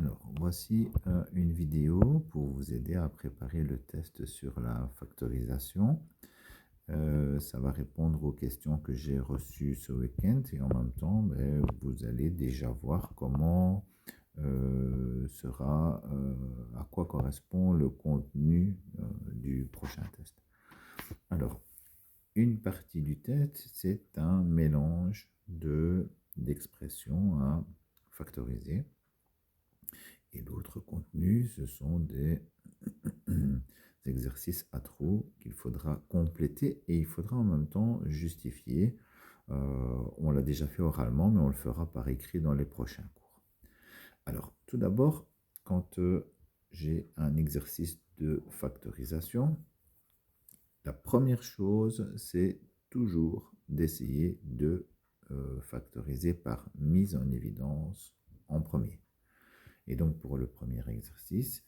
Alors, voici une vidéo pour vous aider à préparer le test sur la factorisation. Ça va répondre aux questions que j'ai reçues ce week-end et en même temps, vous allez déjà voir comment à quoi correspond le contenu du prochain test. Alors, une partie du test, c'est un mélange d'expressions à factoriser. Et l'autre contenu, ce sont des exercices à trous qu'il faudra compléter et il faudra en même temps justifier. On l'a déjà fait oralement, mais on le fera par écrit dans les prochains cours. Alors, tout d'abord, quand j'ai un exercice de factorisation, la première chose, c'est toujours d'essayer de factoriser par mise en évidence en premier. Et donc, pour le premier exercice,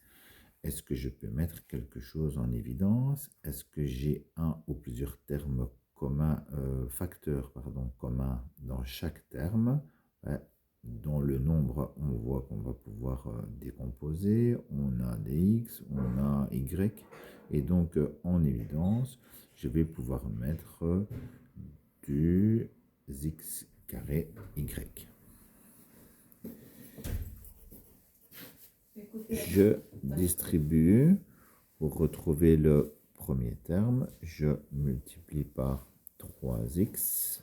est-ce que je peux mettre quelque chose en évidence? Est-ce que j'ai un ou plusieurs termes communs, facteurs, communs dans chaque terme? Dans le nombre, on voit qu'on va pouvoir décomposer. On a des x, on a y. Et donc, en évidence, je vais pouvoir mettre du x carré y. Je distribue, pour retrouver le premier terme, je multiplie par 3x.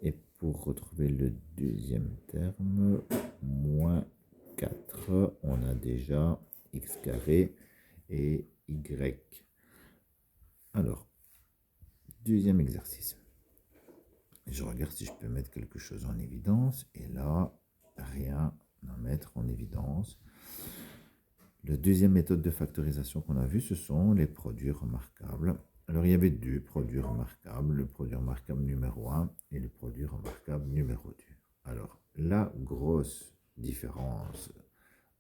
Et pour retrouver le deuxième terme, moins 4, on a déjà x carré et y. Alors, deuxième exercice. Je regarde si je peux mettre quelque chose en évidence. Et là, rien à mettre en évidence. La deuxième méthode de factorisation qu'on a vue, ce sont les produits remarquables. Alors, il y avait deux produits remarquables, le produit remarquable numéro 1 et le produit remarquable numéro 2. Alors, la grosse différence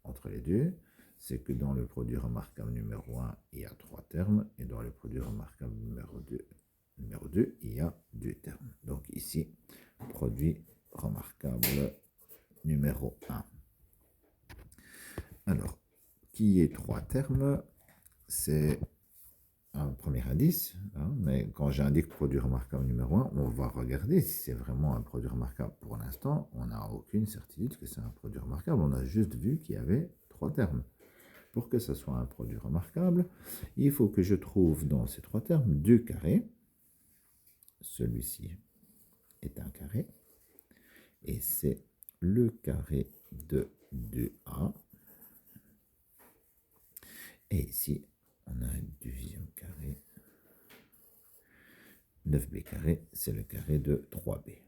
entre les deux, c'est que dans le produit remarquable numéro 1, il y a 3 termes, et dans le produit remarquable numéro 2, il y a 2 termes. Donc ici, produit remarquable numéro 1. Alors, qui est 3 termes, c'est un premier indice, mais quand j'indique produit remarquable numéro 1, on va regarder si c'est vraiment un produit remarquable. Pour l'instant, on n'a aucune certitude que c'est un produit remarquable, on a juste vu qu'il y avait 3 termes. Pour que ce soit un produit remarquable, il faut que je trouve dans ces 3 termes 2 carrés. Celui-ci est un carré, et c'est le carré de 2a. Et ici, on a un deuxième carré. 9b carré, c'est le carré de 3b.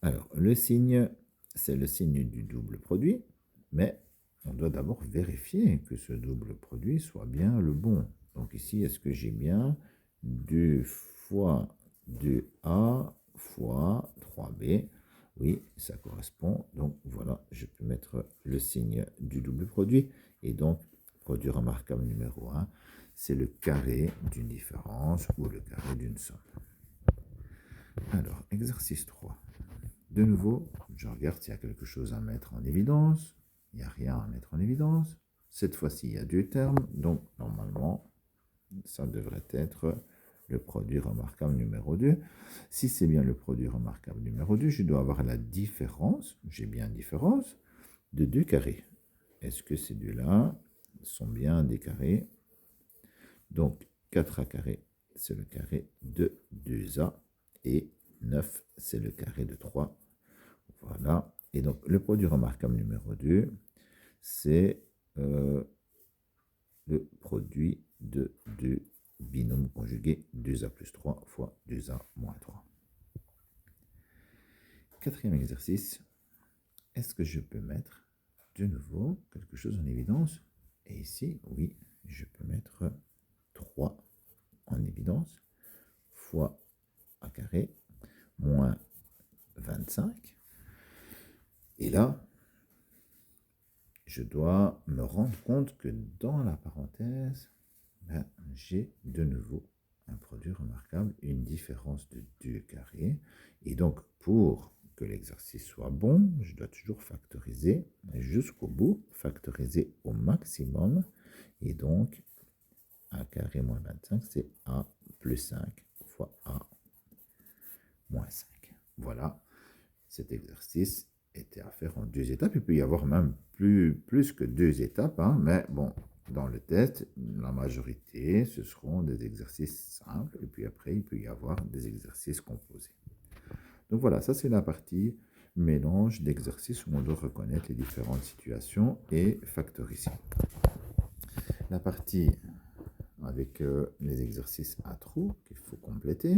Alors, le signe, c'est le signe du double produit, mais on doit d'abord vérifier que ce double produit soit bien le bon. Donc ici, est-ce que j'ai bien 2 fois 2a fois 3b? Oui, ça correspond. Donc voilà, je peux mettre le signe du double produit. Et donc, produit remarquable numéro 1, c'est le carré d'une différence ou le carré d'une somme. Alors, exercice 3. De nouveau, je regarde s'il y a quelque chose à mettre en évidence. Il n'y a rien à mettre en évidence. Cette fois-ci, il y a 2 termes. Donc, normalement, ça devrait être le produit remarquable numéro 2. Si c'est bien le produit remarquable numéro 2, je dois avoir la différence, j'ai bien différence, de 2 carrés. Est-ce que ces deux-là sont bien des carrés? Donc, 4a carré, c'est le carré de 2a. Et 9, c'est le carré de 3. Voilà. Et donc, le produit remarquable numéro 2, c'est le produit de 2 binômes conjugués, 2a plus 3 fois 2a moins 3. Quatrième exercice. Est-ce que je peux mettre de nouveau quelque chose en évidence? Et ici, oui, je peux mettre 3 en évidence fois a carré moins 25. Et là, je dois me rendre compte que dans la parenthèse, j'ai de nouveau un produit remarquable, une différence de 2 carrés. Et donc, pour que l'exercice soit bon, je dois toujours factoriser jusqu'au bout, factoriser au maximum. Et donc, a carré moins 25, c'est a plus 5 fois a moins 5. Voilà, cet exercice était à faire en 2 étapes. Il peut y avoir même plus que 2 étapes, hein, mais bon, dans le test, la majorité, ce seront des exercices simples. Et puis après, il peut y avoir des exercices composés. Donc voilà, ça c'est la partie mélange d'exercices où on doit reconnaître les différentes situations et factoriser. La partie avec les exercices à trous qu'il faut compléter,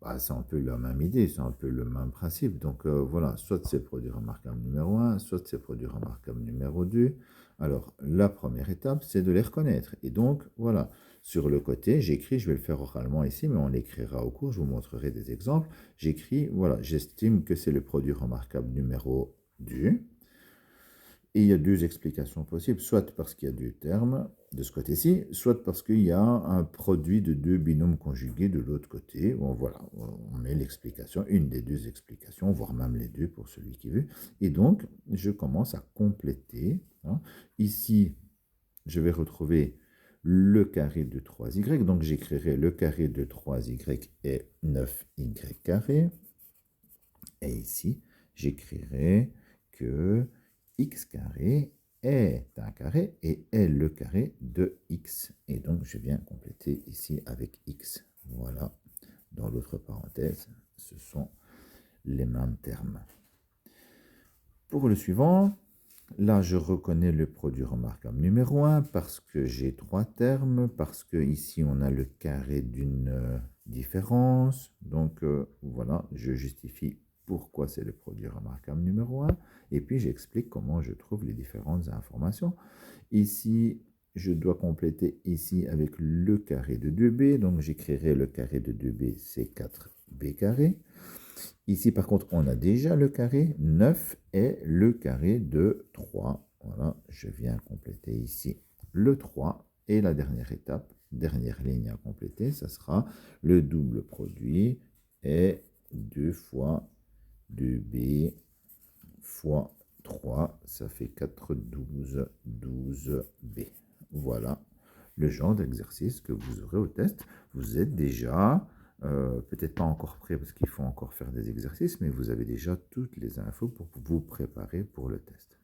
bah, c'est un peu la même idée, c'est un peu le même principe. Donc voilà, soit c'est produit remarquable numéro 1, soit c'est produit remarquable numéro 2. Alors la première étape, c'est de les reconnaître. Et donc voilà, sur le côté, j'écris, je vais le faire oralement ici, mais on l'écrira au cours, je vous montrerai des exemples. J'écris, voilà, j'estime que c'est le produit remarquable numéro 2. Et il y a 2 explications possibles, soit parce qu'il y a 2 termes de ce côté-ci, soit parce qu'il y a un produit de 2 binômes conjugués de l'autre côté. Bon, voilà, on met l'explication, une des 2 explications, voire même les 2 pour celui qui veut. Et donc, je commence à compléter, hein. Ici, je vais retrouver le carré de 3y, donc j'écrirai le carré de 3y est 9y carré. Et ici, j'écrirai que x carré est un carré et est le carré de x. Et donc, je viens compléter ici avec x. Voilà. Dans l'autre parenthèse, ce sont les mêmes termes. Pour le suivant, là, je reconnais le produit remarquable numéro 1 parce que j'ai 3 termes, parce que ici, on a le carré d'une différence. Donc, voilà, je justifie pourquoi c'est le produit remarquable numéro 1. Et puis, j'explique comment je trouve les différentes informations. Ici, je dois compléter ici avec le carré de 2b. Donc, j'écrirai le carré de 2b, c'est 4b carré. Ici, par contre, on a déjà le carré. 9 est le carré de 3. Voilà, je viens compléter ici le 3. Et la dernière étape, dernière ligne à compléter, ça sera le double produit est 2 fois 2b fois 3. Ça fait 4, 12, 12b. Voilà le genre d'exercice que vous aurez au test. Vous êtes déjà... peut-être pas encore prêt parce qu'il faut encore faire des exercices, mais vous avez déjà toutes les infos pour vous préparer pour le test.